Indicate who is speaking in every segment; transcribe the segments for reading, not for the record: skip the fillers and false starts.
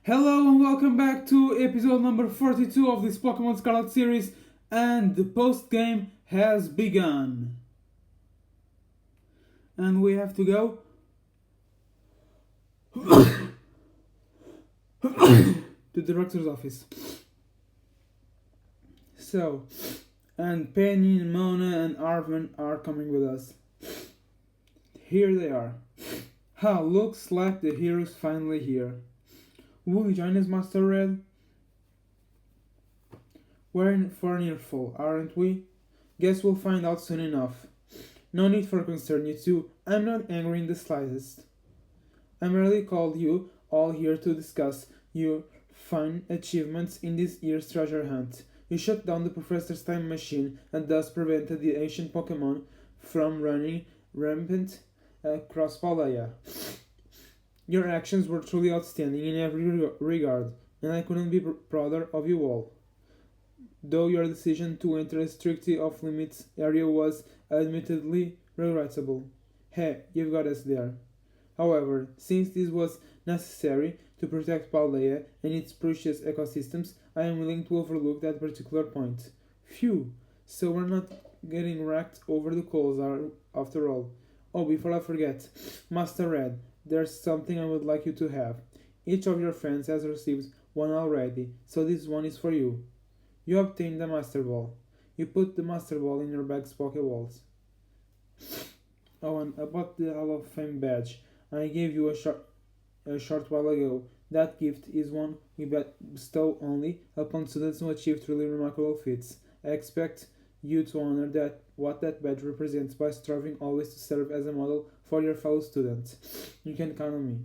Speaker 1: Hello and welcome back to episode number 42 of this Pokémon Scarlet series, and the post game has begun. And we have to go to the director's office. So, and Penny, Mona, and Arvin are coming with us. Here they are. Looks like the hero's finally here. Will you join us, Master Red? We're in for an earful, aren't we? Guess we'll find out soon enough. No need for concern, you two. I'm not angry in the slightest. I merely called you all here to discuss your fine achievements in this year's treasure hunt. You shut down the Professor's time machine and thus prevented the ancient Pokémon from running rampant across Paldea. Your actions were truly outstanding in every regard, and I couldn't be prouder of you all. Though your decision to enter a strictly off-limits area was admittedly regrettable. Hey, you've got us there. However, since this was necessary to protect Paldea and its precious ecosystems, I am willing to overlook that particular point. Phew, so we're not getting wrecked over the coals after all. Oh, before I forget, Master Red, there's something I would like you to have. Each of your friends has received one already, so this one is for you. You obtained the Master Ball. You put the Master Ball in your bag's Pokeballs. Oh, and about the Hall of Fame badge, I gave you a short while ago. That gift is one we bestow only upon students who achieve truly remarkable feats. I expect you to honor what that badge represents by striving always to serve as a model for your fellow students. You can count on me.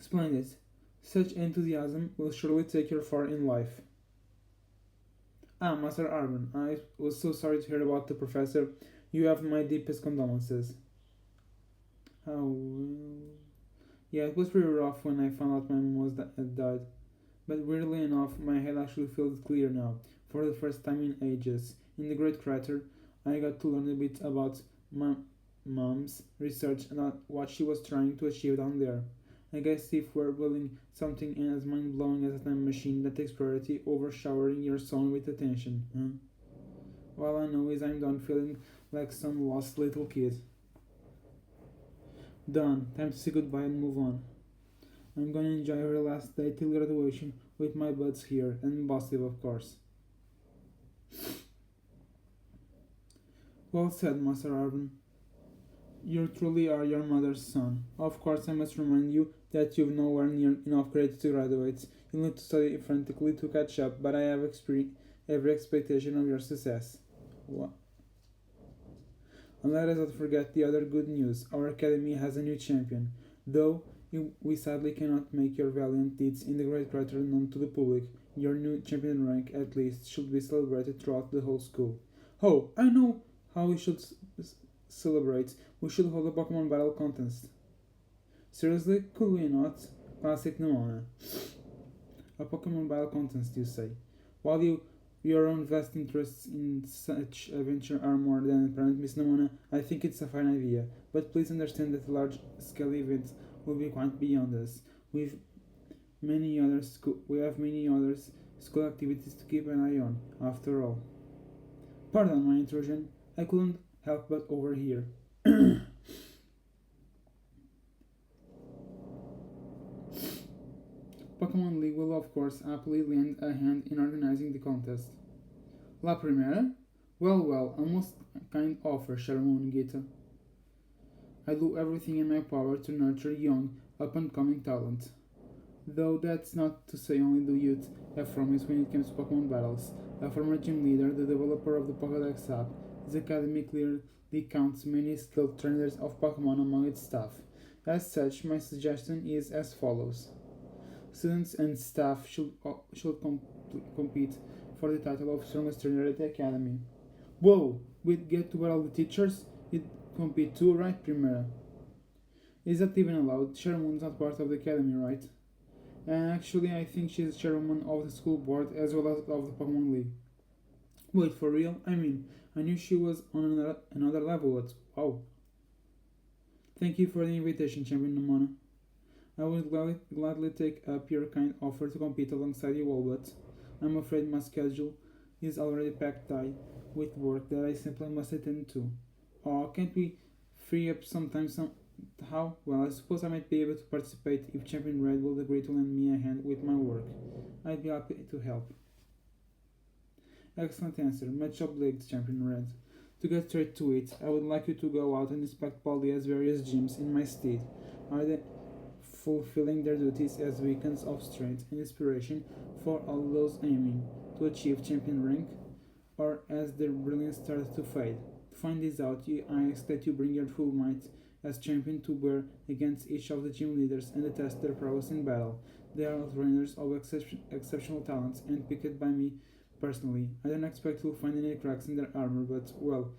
Speaker 1: Splendid. Such enthusiasm will surely take you far in life. Master Arvin, I was so sorry to hear about the professor. You have my deepest condolences. Yeah, it was pretty rough when I found out my mom had died. But weirdly enough, my head actually feels clear now, for the first time in ages. In the Great Crater, I got to learn a bit about my mom's research and what she was trying to achieve down there. I guess if we're building something as mind-blowing as a time machine that takes priority over showering your son with attention, huh? All I know is I'm done feeling like some lost little kid. Done. Time to say goodbye and move on. I'm gonna enjoy her last day till graduation with my buds here, and Bossive, of course. Well said, Master Arvin. You truly are your mother's son. Of course, I must remind you that you've nowhere near enough grades to graduate. You'll need to study frantically to catch up, but I have every expectation of your success. What? And let us not forget the other good news. Our academy has a new champion. Though we sadly cannot make your valiant deeds in the Great Crater known to the public, your new champion rank, at least, should be celebrated throughout the whole school. Oh, I know how we should celebrate. We should hold a Pokemon battle contest. Seriously? Could we not? Classic Nemona. A Pokemon battle contest, you say? While your own vast interests in such adventure are more than apparent, Miss Nemona, I think it's a fine idea. But please understand that a large-scale event will be quite beyond us. We have many other school activities to keep an eye on, after all. Pardon my intrusion. I couldn't help but overhear. Pokémon League will of course happily lend a hand in organizing the contest. La Primera? Well, a most kind offer, Sharon Gita. I do everything in my power to nurture young, up-and-coming talent. Though that's not to say only the youth have promise when it comes to Pokemon battles. A former gym leader, the developer of the Pokédex app, this academy clearly counts many skilled trainers of Pokemon among its staff. As such, my suggestion is as follows. Students and staff should compete for the title of strongest trainer at the academy. Whoa! We'd get to battle the teachers? You'd compete too, right, Primera? Is that even allowed? Sherman's not part of the academy, right? And actually, I think she's chairwoman of the school board as well as of the Pokemon League. Wait, for real? I mean, I knew she was on another level, but wow. Thank you for the invitation, Champion Nemona. I would gladly take up your kind offer to compete alongside you all, but I'm afraid my schedule is already packed tight with work that I simply must attend to. Or can't we free up sometime somehow? Well, I suppose I might be able to participate if Champion Red will agree to lend me a hand with my work. I'd be happy to help. Excellent answer. Much obliged, Champion Red. To get straight to it, I would like you to go out and inspect Paldia's various gyms in my stead. Are they fulfilling their duties as beacons of strength and inspiration for all those aiming to achieve champion rank, or as their brilliance starts to fade? To find this out, I ask that you bring your full might as champion to bear against each of the gym leaders and attest their prowess in battle. They are all trainers of exceptional talents and picked by me personally. I don't expect you'll find any cracks in their armor, but, well,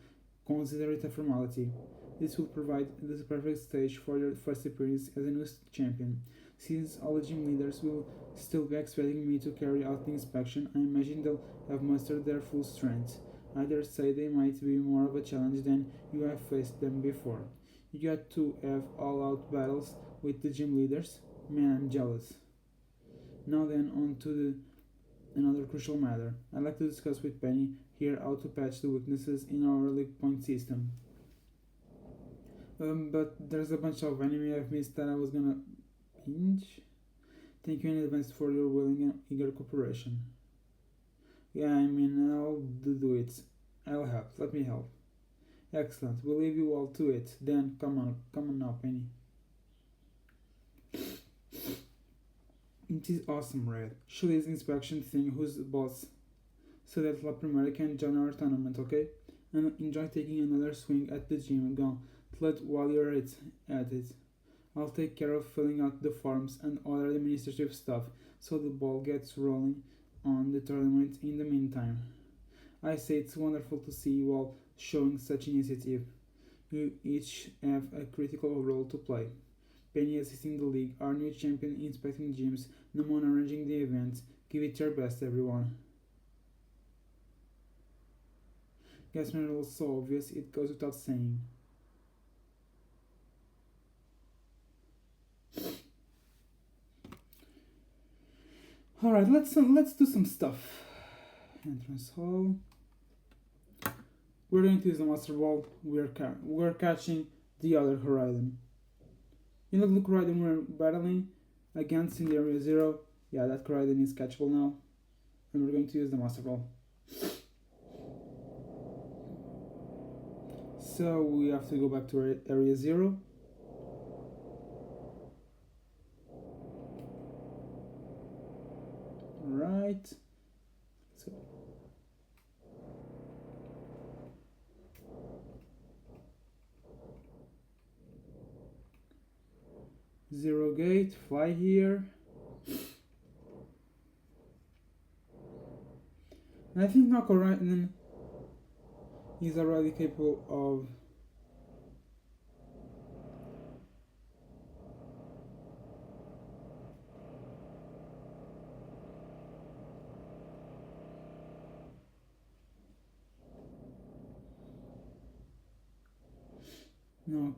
Speaker 1: consider it a formality. This will provide the perfect stage for your first appearance as a new champion. Since all the gym leaders will still be expecting me to carry out the inspection, I imagine they'll have mustered their full strength. I dare say they might be more of a challenge than you have faced them before. You got to have all-out battles with the gym leaders? Man, I'm jealous. Now then, on to another crucial matter. I'd like to discuss with Penny here how to patch the weaknesses in our league point system. But there's a bunch of anime I've missed that I was gonna binge. Thank you in advance for your willing and eager cooperation. Yeah, I mean, I'll do it. I'll help. Let me help. Excellent. We'll leave you all to it. Then, come on now, Penny. It is awesome, Red. Show this inspection thing who's the boss so that La Primera can join our tournament, okay? And enjoy taking another swing at the gym gauntlet while you're at it. I'll take care of filling out the forms and other administrative stuff so the ball gets rolling on the tournament in the meantime. I say it's wonderful to see you all showing such initiative. You each have a critical role to play. Penny assisting the league, our new champion inspecting gyms, Namon arranging the events. Give it your best, everyone. Guess when it was so obvious, it goes without saying. Alright, let's do some stuff. Entrance hall. We're going to use the Master Ball. We're catching the other Horizon. You know the Horizon we're battling against in the Area 0? Yeah, that Horizon is catchable now. And we're going to use the Master Ball. So we have to go back to Area 0. Right. So zero gate, fly here. And I think Knock Horizon is already capable of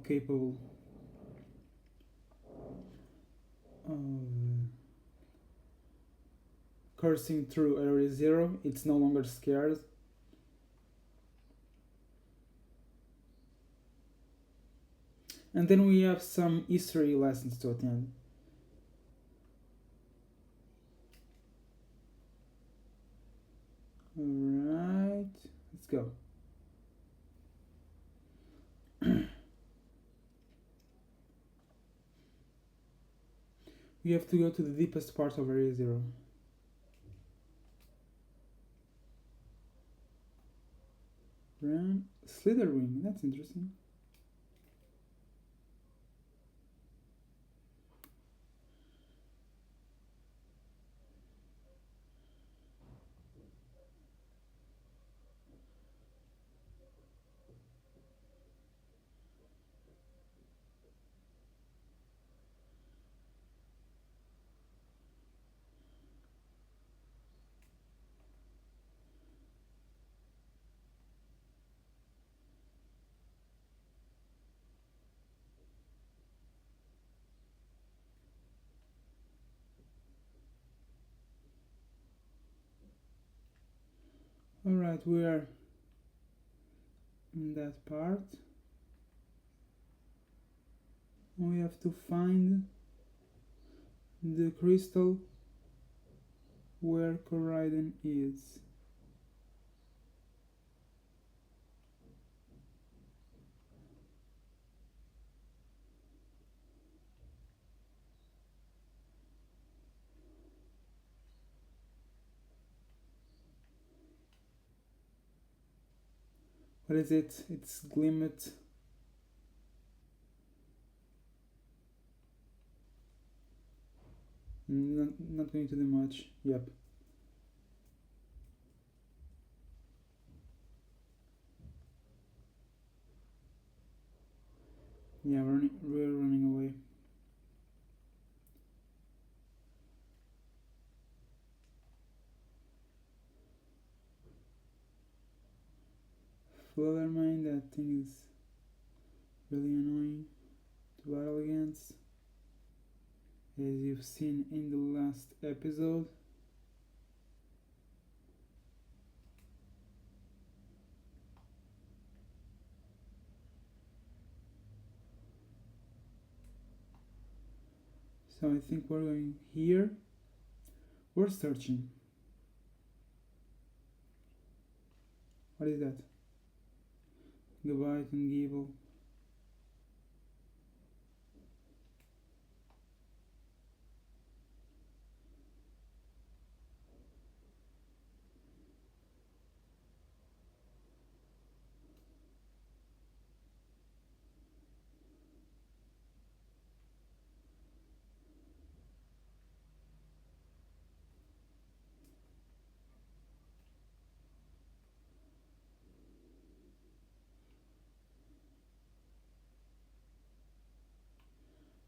Speaker 1: capable of coursing through Area 0. It's no longer scared. And then we have some history lessons to attend. Alright, let's go. We have to go to the deepest part of Area 0. Run Slitherwing, that's interesting. Alright, we are in that part. We have to find the crystal where Corydon is. What is it? It's Glimmet. Not going to do much. Yep. Yeah, we're running away. Fluttermane, that thing is really annoying to battle against, as you've seen in the last episode. So I think we're going here. We're searching. What is that? Goodbye and Gable.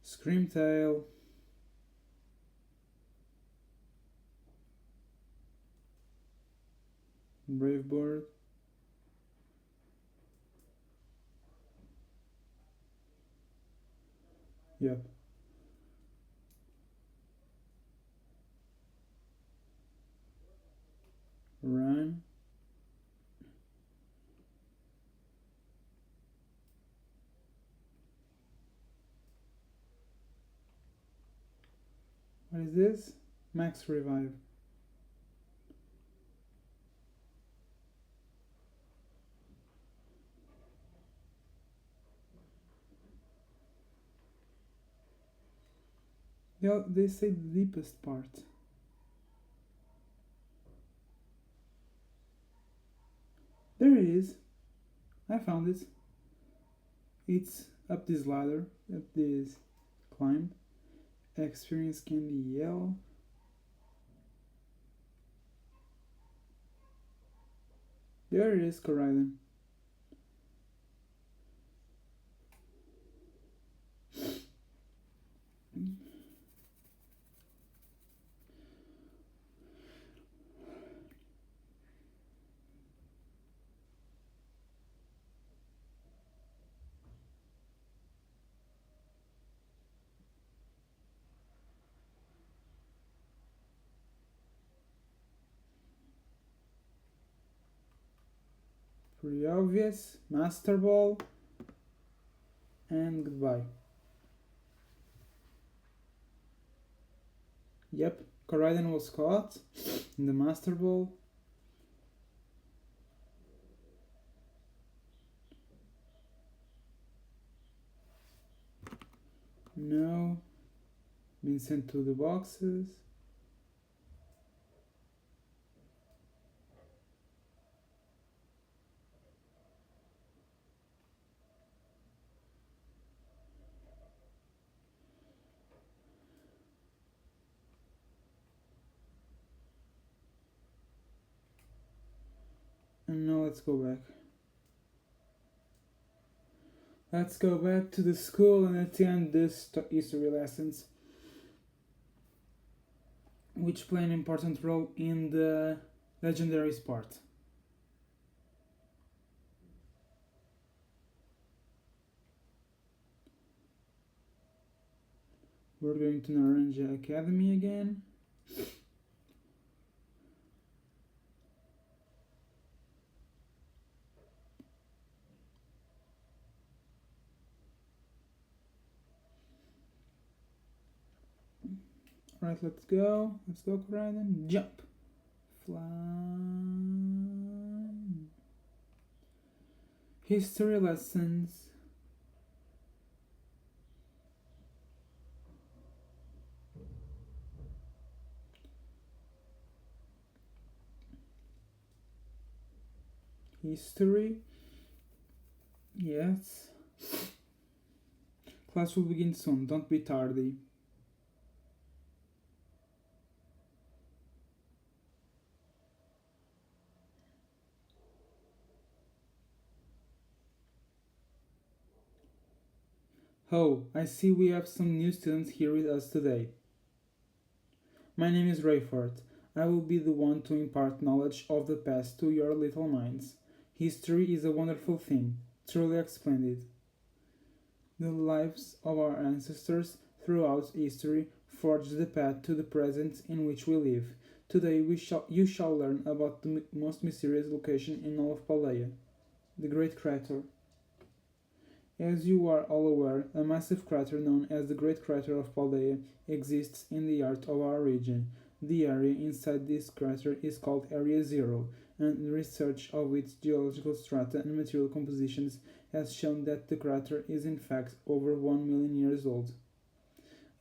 Speaker 1: Screamtail. Bravebird. Yep. Run. What is this? Max Revive. Yeah, they say the deepest part. There it is. I found it. It's up this ladder, up this climb. Experience candy yell. There it is, Corydon. Pretty obvious. Master Ball. And goodbye. Yep, Corydon was caught in the Master Ball. No. Been sent to the boxes. And now let's go back. Let's go back to the school and attend this history lessons, which play an important role in the legendaries part. We're going to Naranja Academy again. Right, let's go. Let's go, Koraiden. Jump. Fly. History lessons. History. Yes. Class will begin soon. Don't be tardy. Oh, I see we have some new students here with us today. My name is Rayford. I will be the one to impart knowledge of the past to your little minds. History is a wonderful thing, truly splendid. The lives of our ancestors throughout history forged the path to the present in which we live. Today you shall learn about the most mysterious location in all of Paldea, the Great Crater. As you are all aware, a massive crater known as the Great Crater of Paldea exists in the heart of our region. The area inside this crater is called Area Zero, and research of its geological strata and material compositions has shown that the crater is in fact over 1 million years old.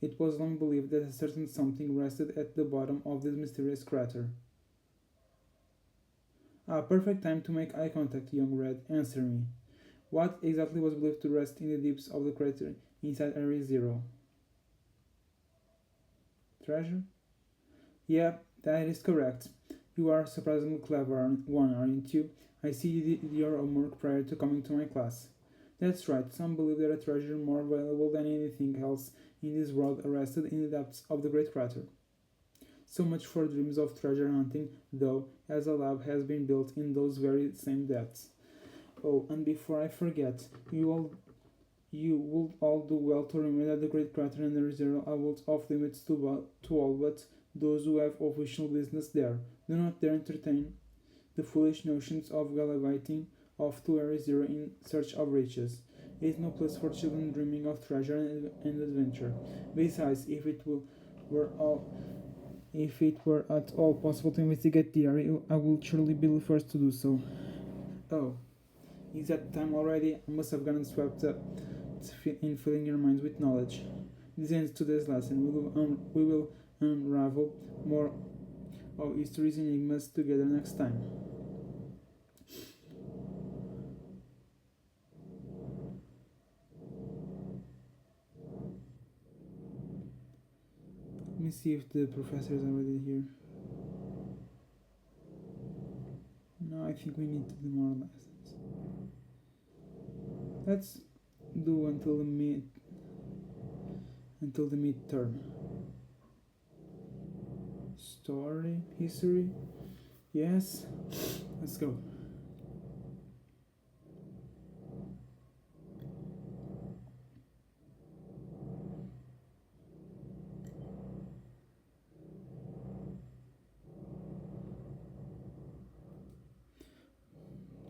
Speaker 1: It was long believed that a certain something rested at the bottom of this mysterious crater. Ah, perfect time to make eye contact, young Red. Answer me. What exactly was believed to rest in the deeps of the crater inside Area Zero? Treasure? Yeah, that is correct. You are surprisingly clever one, aren't you? I see you did your homework prior to coming to my class. That's right, some believe that a treasure more valuable than anything else in this world rested in the depths of the Great Crater. So much for dreams of treasure hunting, though, as a lab has been built in those very same depths. Oh, and before I forget, you would all do well to remember that the Great Crater and the reservoir are off limits to all but those who have official business there. Do not dare entertain the foolish notions of gallivanting off to Area Zero in search of riches. It is no place for children dreaming of treasure and adventure. Besides, if it were at all possible to investigate the area, I would surely be the first to do so. Oh, is that time already? I must have gotten swept up in filling your minds with knowledge. This ends today's lesson. We will unravel more of history's enigmas together next time. Let me see if the professor is already here. No, I think we need to do more lessons. Let's do until the midterm. Story, history. Yes. Let's go.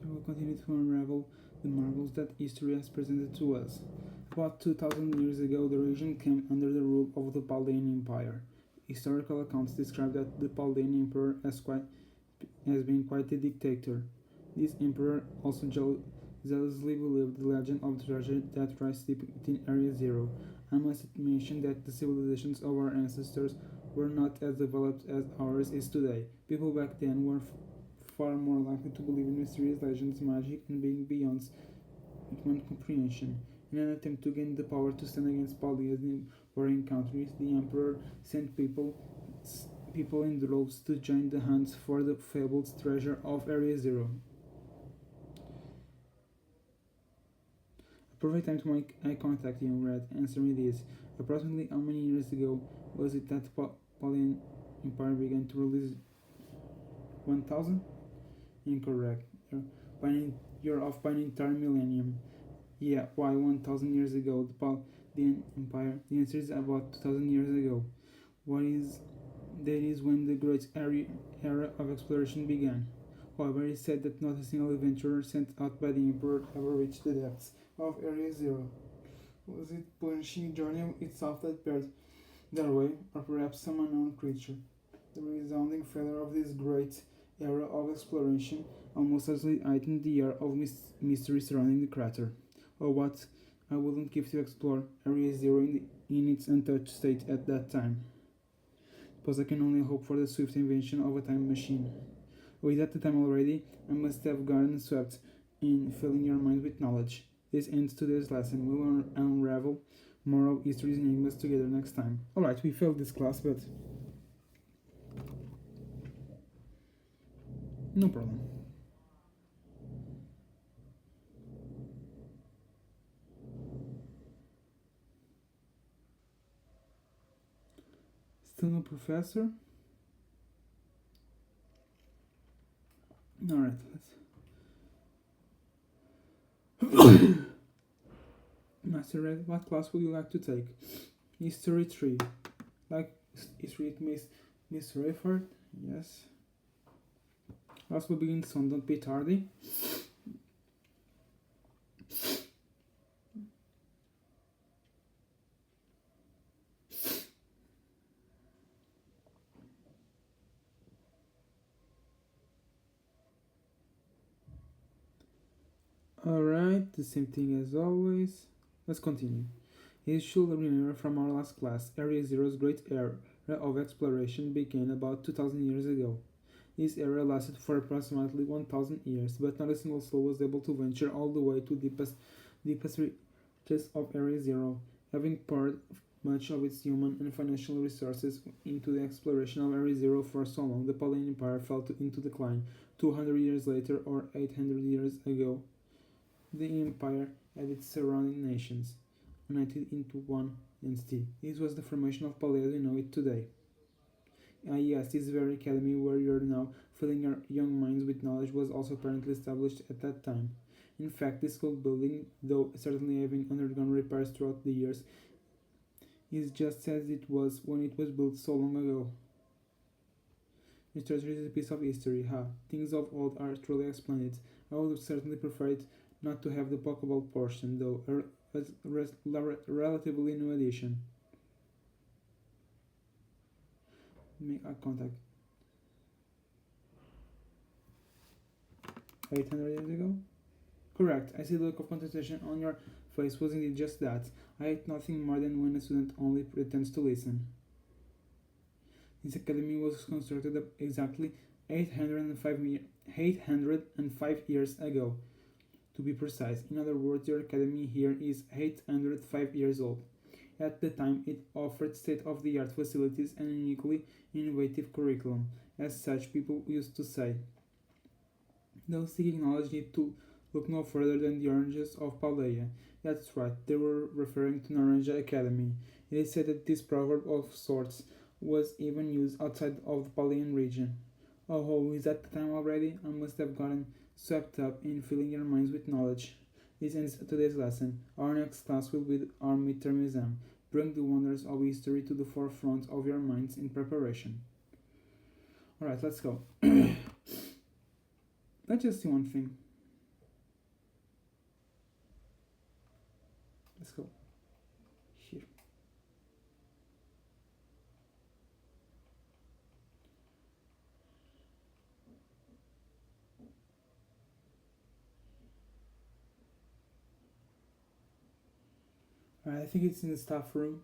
Speaker 1: We will continue to unravel the marvels that history has presented to us. About 2000 years ago, the region came under the rule of the Paldean Empire. Historical accounts describe that the Paldean Emperor has been quite a dictator. This emperor also zealously believed the legend of the treasure that lies deep within Area Zero. I must mention that the civilizations of our ancestors were not as developed as ours is today. People back then were far more likely to believe in mysterious legends, magic, and being beyond human comprehension. In an attempt to gain the power to stand against Paldea's warring countries, the emperor sent people in droves to join the hunt for the fabled treasure of Area Zero. A perfect time to make eye contact, young Red. Answer me this. Approximately how many years ago was it that the Paldean Empire began to release 1000? Incorrect. You're off by an entire millennium. Yeah, why 1000 years ago? The Empire? The answer is about 2000 years ago. That is when the great era of exploration began. However, it is said that not a single adventurer sent out by the Emperor ever reached the depths of Area Zero. Was it punishing journey itself that their way, or perhaps some unknown creature. The resounding failure of this great era of exploration almost certainly heightened the air of mystery surrounding the crater, or what I wouldn't give to explore Area Zero in its untouched state at that time. Suppose I can only hope for the swift invention of a time machine. With at the time already, I must have gotten swept in filling your mind with knowledge. This ends today's lesson. We will unravel more of history's enigmas together next time. Alright, we failed this class, but no problem. Still no professor? Alright, let's. Master Red, what class would you like to take? History 3. Like history with Miss Rayford? Yes. Class will begin soon, don't be tardy. Alright, the same thing as always. Let's continue. You should remember from our last class, Area Zero's great era of exploration began about 2000 years ago. This era lasted for approximately 1000 years, but not a single soul was able to venture all the way to deepest reaches of Area Zero, having poured much of its human and financial resources into the exploration of Area Zero for so long. The Paulian Empire fell into decline 200 years later, or 800 years ago. The empire and its surrounding nations united into one entity. This was the formation of Palais as we know it today. Yes, this very academy where you are now filling your young minds with knowledge was also apparently established at that time. In fact, this old building, though certainly having undergone repairs throughout the years, is just as it was when it was built so long ago. This treasure is a piece of history, things of old are truly splendid. I would certainly prefer it not to have the Pokeball portion, though a relatively new addition. Make eye contact. 800 years ago? Correct. I see the look of concentration on your face was indeed just that. I hate nothing more than when a student only pretends to listen. This academy was constructed exactly 805 years ago. To be precise, in other words, your academy here is 805 years old. At the time, it offered state-of-the-art facilities and a uniquely innovative curriculum. As such, people used to say. Those seeking knowledge need to look no further than the oranges of Paldea. That's right, they were referring to Naranja Academy. It is said that this proverb of sorts was even used outside of the Paldean region. Oh, is that the time already? I must have gotten swept up in filling your minds with knowledge. This ends today's lesson. Our next class will be our midterm exam. Bring the wonders of history to the forefront of your minds in preparation. Alright, let's go. Let's just do one thing. Let's go. Here. Alright, I think it's in the staff room.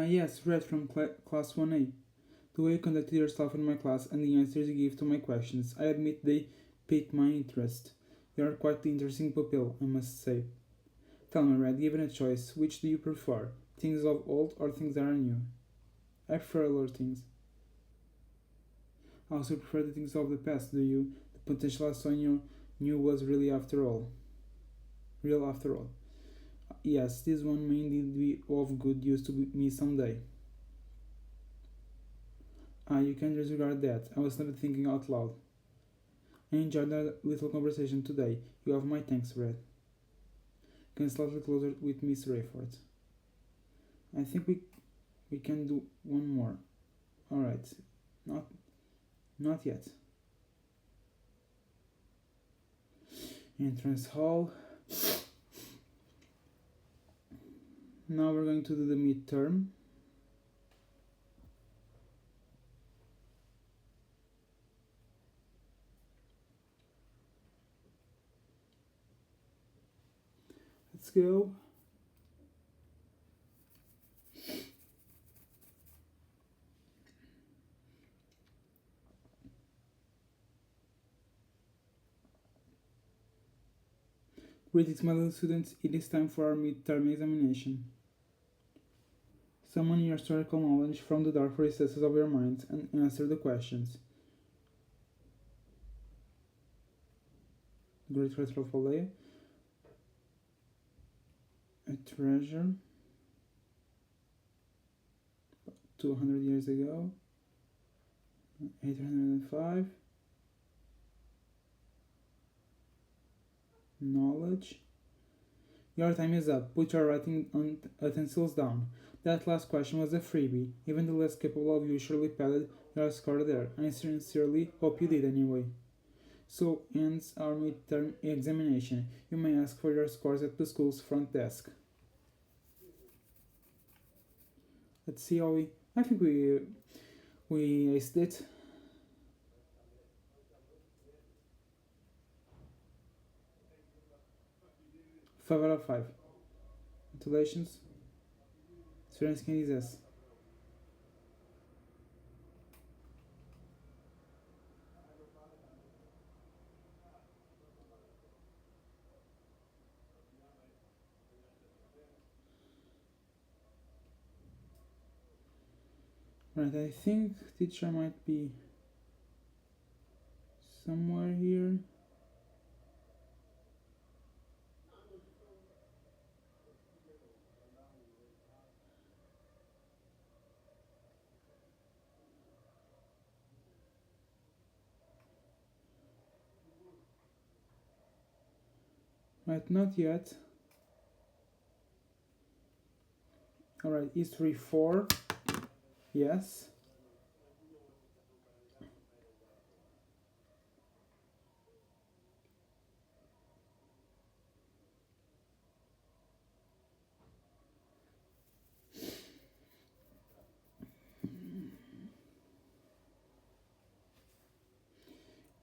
Speaker 1: Yes, Red from class 1A. The way you conducted yourself in my class and the answers you gave to my questions, I admit they piqued my interest. You are quite the interesting pupil, I must say. Tell me, Red, given a choice, which do you prefer? Things of old or things that are new? I prefer older things. I also prefer the things of the past, do you? The potential I saw in you knew was really after all. Real after all. Yes, this one may indeed be of good use to me someday. You can disregard that. I was not thinking out loud. I enjoyed our little conversation today. You have my thanks, Red. Can slightly closer with Miss Rayford. I think we can do one more. Alright. Not Not yet. Entrance hall. Now we're going to do the midterm. Let's go. Greetings, my little students. It is time for our midterm examination. Summon your historical knowledge from the dark recesses of your minds and answer the questions. Great Retro Follet. A treasure. 200 years ago. 805. Knowledge. Your time is up. Put your writing utensils down. That last question was a freebie. Even the less capable of you surely padded your score there. I sincerely hope you did anyway. So ends our midterm examination. You may ask for your scores at the school's front desk. Let's see how I think we aced it. 5 out of 5. Congratulations. Experience quem diz. Right, I think teacher might be somewhere here. Right, not yet. Alright, history 4. Yes.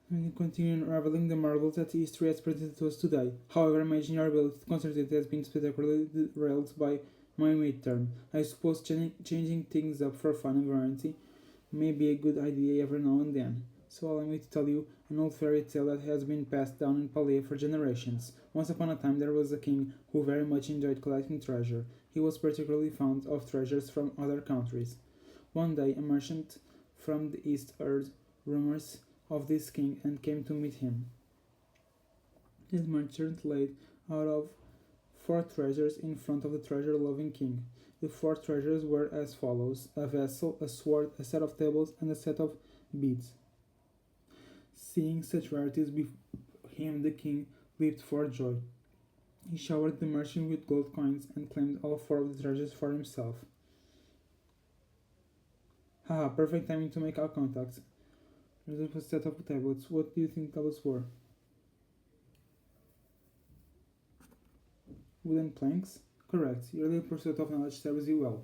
Speaker 1: We continue unraveling the marvels that history has presented to us today. However, imagine your ability to concentrate has been spectacularly derailed by my midterm. I suppose changing things up for fun and variety may be a good idea every now and then. So allow me to tell you an old fairy tale that has been passed down in Palais for generations. Once upon a time there was a king who very much enjoyed collecting treasure. He was particularly fond of treasures from other countries. One day a merchant from the east heard rumors of this king and came to meet him. This merchant laid out of 4 treasures in front of the treasure-loving king. The 4 treasures were as follows: a vessel, a sword, a set of tables, and a set of beads. Seeing such rarities before him, the king leaped for joy. He showered the merchant with gold coins and claimed all 4 of the treasures for himself. Haha, perfect timing to make eye contact. There's a set of tablets. What do you think tablets were? Wooden planks? Correct. Your little pursuit of knowledge serves you well.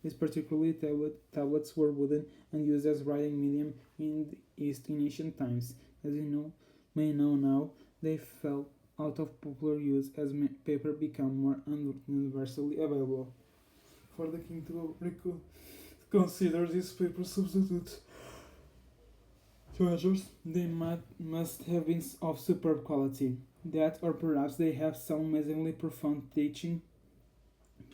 Speaker 1: These particularly tablets were wooden and used as writing medium in the East in ancient times. As you may know now, they fell out of popular use as paper became more universally available. For the king to consider this paper substitute treasures, they must have been of superb quality. That, or perhaps they have some amazingly profound teaching.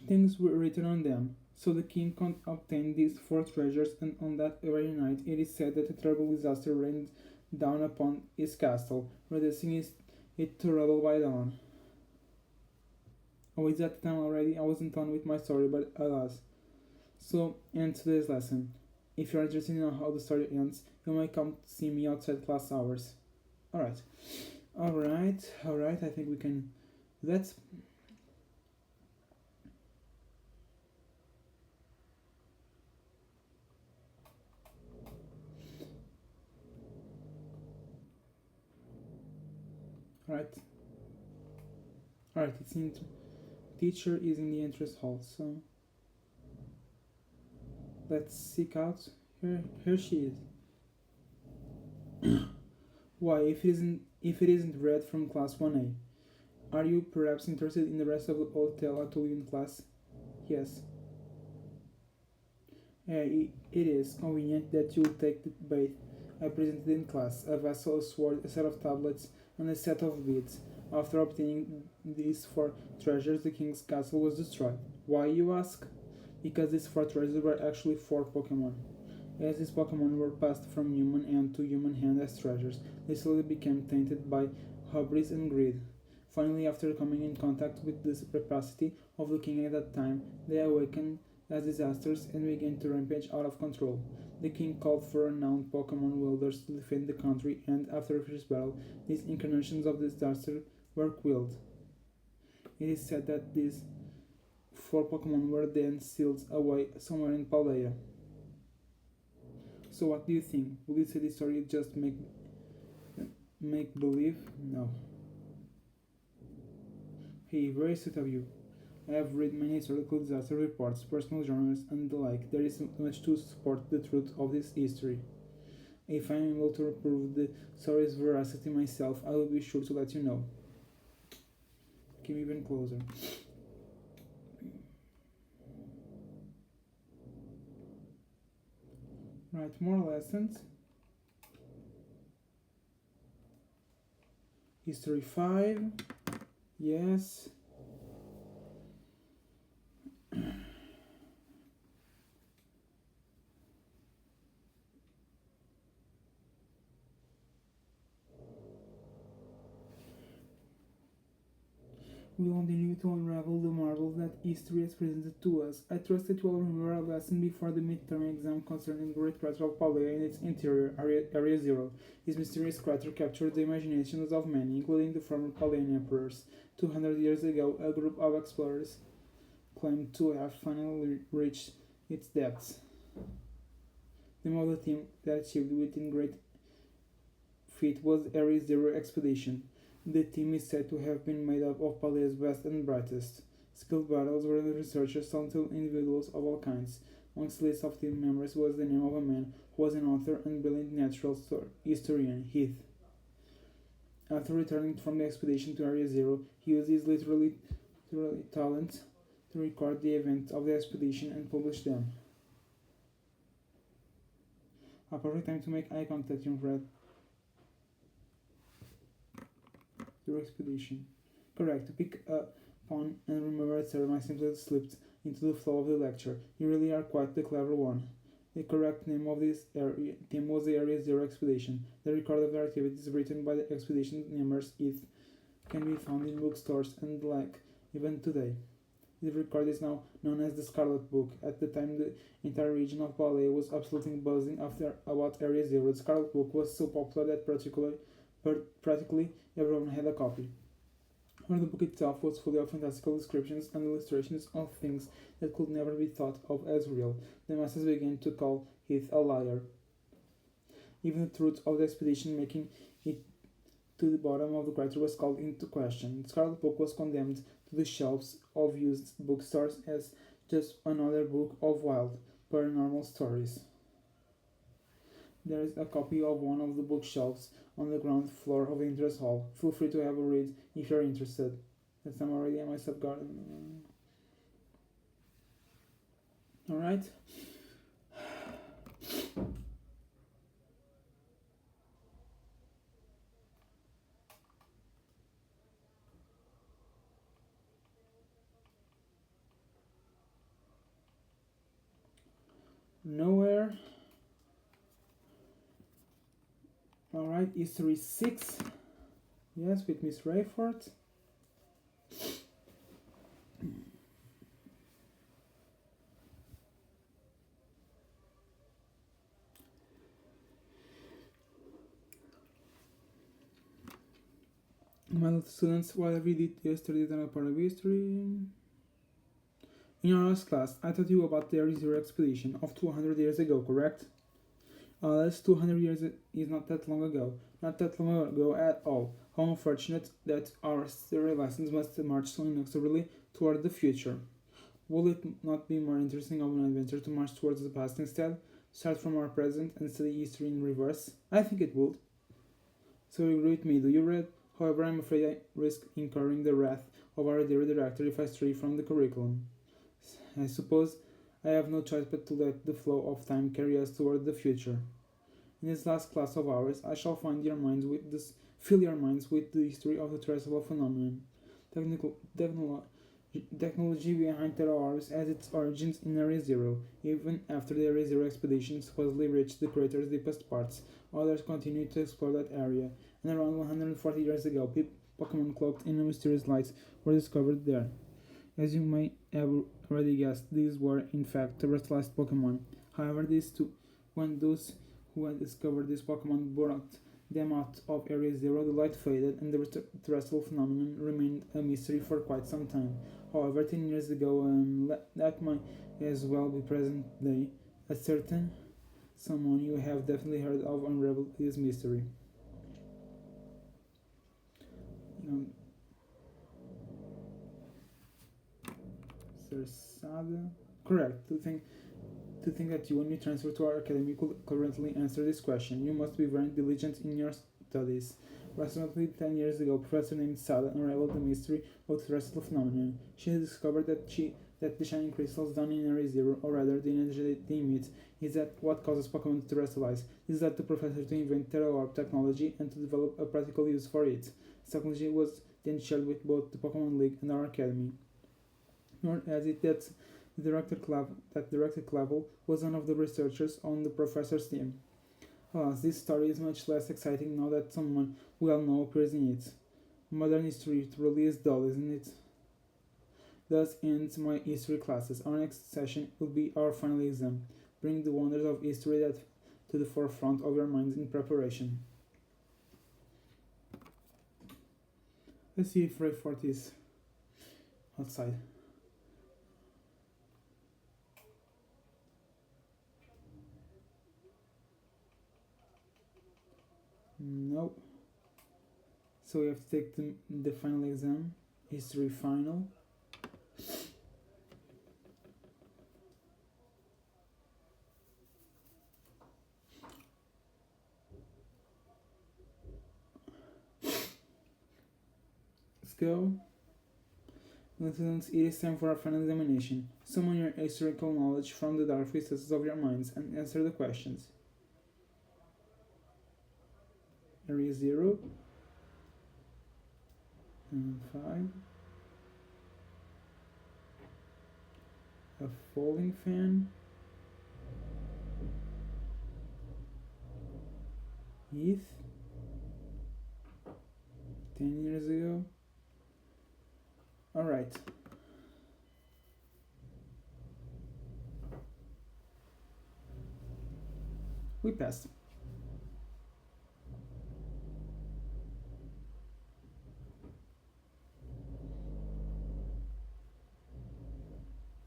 Speaker 1: Things were written on them. So the king obtained these 4 treasures, and on that very night it is said that a terrible disaster rained down upon his castle, reducing it to rubble by dawn. Oh, it's that time already? I wasn't done with my story, but alas. So, ends today's lesson. If you are interested in how the story ends, you may come see me outside class hours. Alright, I think we can do that. Alright, alright, it's in. Teacher is in the entrance hall, so let's seek out her. Here she is. Why, if it isn't Red from class 1A, are you perhaps interested in the rest of the old tale I told you in class? Yes. It is convenient that you take the bait I presented in class, a vessel, a sword, a set of tablets, and a set of beads. After obtaining these four treasures, the king's castle was destroyed. Why, you ask? Because these four treasures were actually four Pokémon. As these Pokémon were passed from human hand to human hand as treasures, they slowly became tainted by hubris and greed. Finally, after coming in contact with the rapacity of the king at that time, they awakened as disasters and began to rampage out of control. The king called for renowned Pokémon wielders to defend the country, and after a fierce battle, these incarnations of disaster were killed. It is said that these four Pokémon were then sealed away somewhere in Paldea. So what do you think? Would you say this story is just make believe? No. Hey, very sweet of you. I have read many historical disaster reports, personal journals, and the like. There is much to support the truth of this history. If I am able to prove the story's veracity myself, I will be sure to let you know. Came even closer. Right, more lessons. History 5. Yes. We continue to unravel the marvels that history has presented to us. I trust that you will remember our lesson before the midterm exam concerning the great crater of Paldea and its interior, Area Zero. This mysterious crater captured the imaginations of many, including the former Paldean emperors. 200 years ago, a group of explorers claimed to have finally reached its depths. The name of the team that achieved within great feat was the Area Zero expedition. The team is said to have been made up of Paldea's best and brightest. Skilled battles were the researchers, talented individuals of all kinds. Amongst the list of team members was the name of a man who was an author and brilliant natural historian, Heath. After returning from the expedition to Area Zero, he used his literary talent to record the events of the expedition and publish them. A perfect time to make eye contact, young Fred. Your expedition. Correct. To pick up on and remember, etc. I simply slipped into the flow of the lecture. You really are quite the clever one. The correct name of this team was the Area Zero Expedition. The record of their activities written by the expedition members can be found in bookstores and the like, even today. This record is now known as the Scarlet Book. At the time, the entire region of Paldea was absolutely buzzing about Area Zero. The Scarlet Book was so popular that practically everyone had a copy. For the book itself was full of fantastical descriptions and illustrations of things that could never be thought of as real. The masses began to call Heath a liar. Even the truth of the expedition making it to the bottom of the crater was called into question. The Scarlet Book was condemned to the shelves of used bookstores as just another book of wild, paranormal stories. There is a copy of one of the bookshelves on the ground floor of the entrance hall. Feel free to have a read if you're interested. As I'm already at my sub-garden. Alright. Nowhere. Alright, history 6. Yes, with Miss Rayford. My little students, what have you did yesterday that are part of history? In your last class, I taught you about the Area Zero expedition of 200 years ago, correct? That's 200 years is not that long ago. Not that long ago at all. How unfortunate that our story lessons must march so inexorably toward the future. Will it not be more interesting of an adventure to march towards the past instead? Start from our present and study history in reverse? I think it would. So you agree with me, do you, Red? However, I'm afraid I risk incurring the wrath of our dear director if I stray from the curriculum. I suppose I have no choice but to let the flow of time carry us toward the future. In this last class of ours, I shall fill your minds with the history of the terrestrial phenomenon. Technical, technolo- Technology behind terror orbs has its origins in Area Zero. Even after the Area Zero expedition supposedly reached the crater's deepest parts, others continued to explore that area, and around 140 years ago, Pokémon cloaked in mysterious lights were discovered there. As you may have already guessed, these were in fact terrestrialized Pokémon. However, when those who had discovered these Pokémon brought them out of Area Zero, the light faded and the terrestrial phenomenon remained a mystery for quite some time. However, 10 years ago, that might as well be present day, a certain someone you have definitely heard of unraveled this mystery. Um, Sir Sada? Correct. To think that you, when you transfer to our academy, could currently answer this question. You must be very diligent in your studies. Approximately 10 years ago, a professor named Sada unraveled the mystery of the terrestrial phenomenon. She had discovered that the shining crystals down in Area Zero, or rather the energy they emit, is that what causes Pokemon to terrestrialize. This led the professor to invent Terra Orb technology and to develop a practical use for it. This technology was then shared with both the Pokemon League and our academy. Nor has it that Director Clavel was one of the researchers on the professor's team. Alas, this story is much less exciting now that someone well known appears in it. Modern history truly is dull, isn't it? Thus ends my history classes. Our next session will be our final exam. Bring the wonders of history to the forefront of your minds in preparation. Let's see if Rayfort is outside. Nope. So we have to take the final exam, history final. Let's go. Students, it is time for our final examination. Summon your historical knowledge from the dark recesses of your minds and answer the questions. Area 0 and 5. A falling fan. Heath. 10 years ago. Alright. We passed.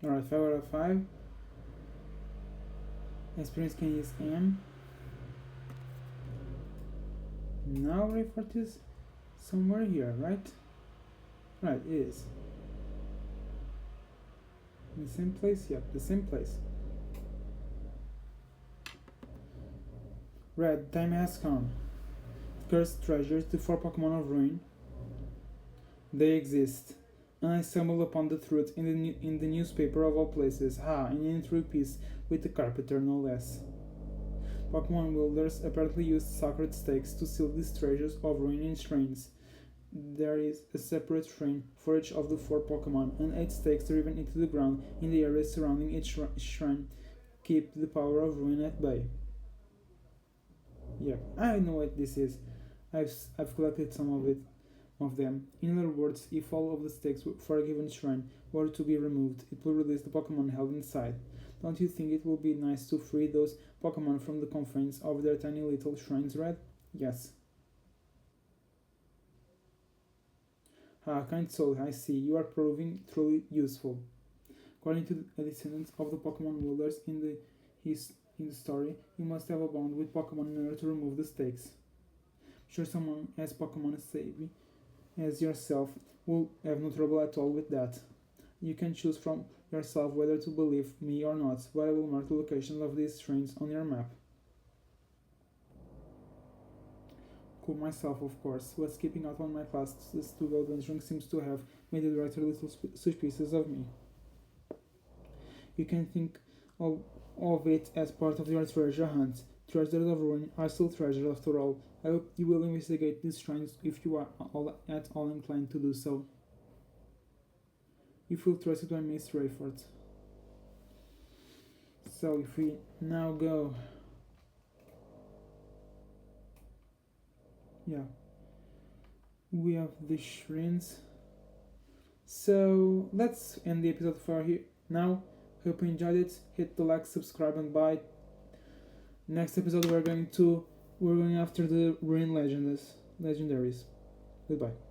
Speaker 1: Alright, 5 out of 5. Experience can use M. Now Rayfort is somewhere here, right? Right, it is. The same place? Yep, the same place. Red, time has come. Cursed treasures, the 4 Pokemon of Ruin. They exist. And I stumbled upon the truth in the newspaper of all places. In an interview piece with the Carpenter, no less. Pokemon wielders apparently used sacred stakes to seal these treasures of Ruin in shrines. There is a separate shrine for each of the 4 Pokemon, and 8 stakes driven into the ground in the area surrounding each shrine keep the power of Ruin at bay. Yeah, I know what this is. I've collected some of them. In other words, if all of the stakes for a given shrine were to be removed, it will release the Pokemon held inside. Don't you think it would be nice to free those Pokemon from the confines of their tiny little shrines, Red? Yes. Kind soul, I see. You are proving truly useful. According to the descendants of the Pokemon wielders in the in the story, you must have a bond with Pokémon in order to remove the stakes. Sure, someone as Pokémon as savvy as yourself will have no trouble at all with that. You can choose from yourself whether to believe me or not, but I will mark the locations of these shrines on your map. Cool myself, of course, but skipping out on my classes to go adventuring seems to have made the director a little suspicious of me. You can think of it as part of your treasure hunt. Treasures of ruin are still treasures after all. I hope you will investigate these shrines if you are at all inclined to do so. You feel trusted by Miss Rayford. So if we now go... Yeah. We have the shrines. So let's end the episode for here now. Hope you enjoyed it. Hit the like, subscribe, and bye. Next episode we're going after the ruin legendaries. Goodbye.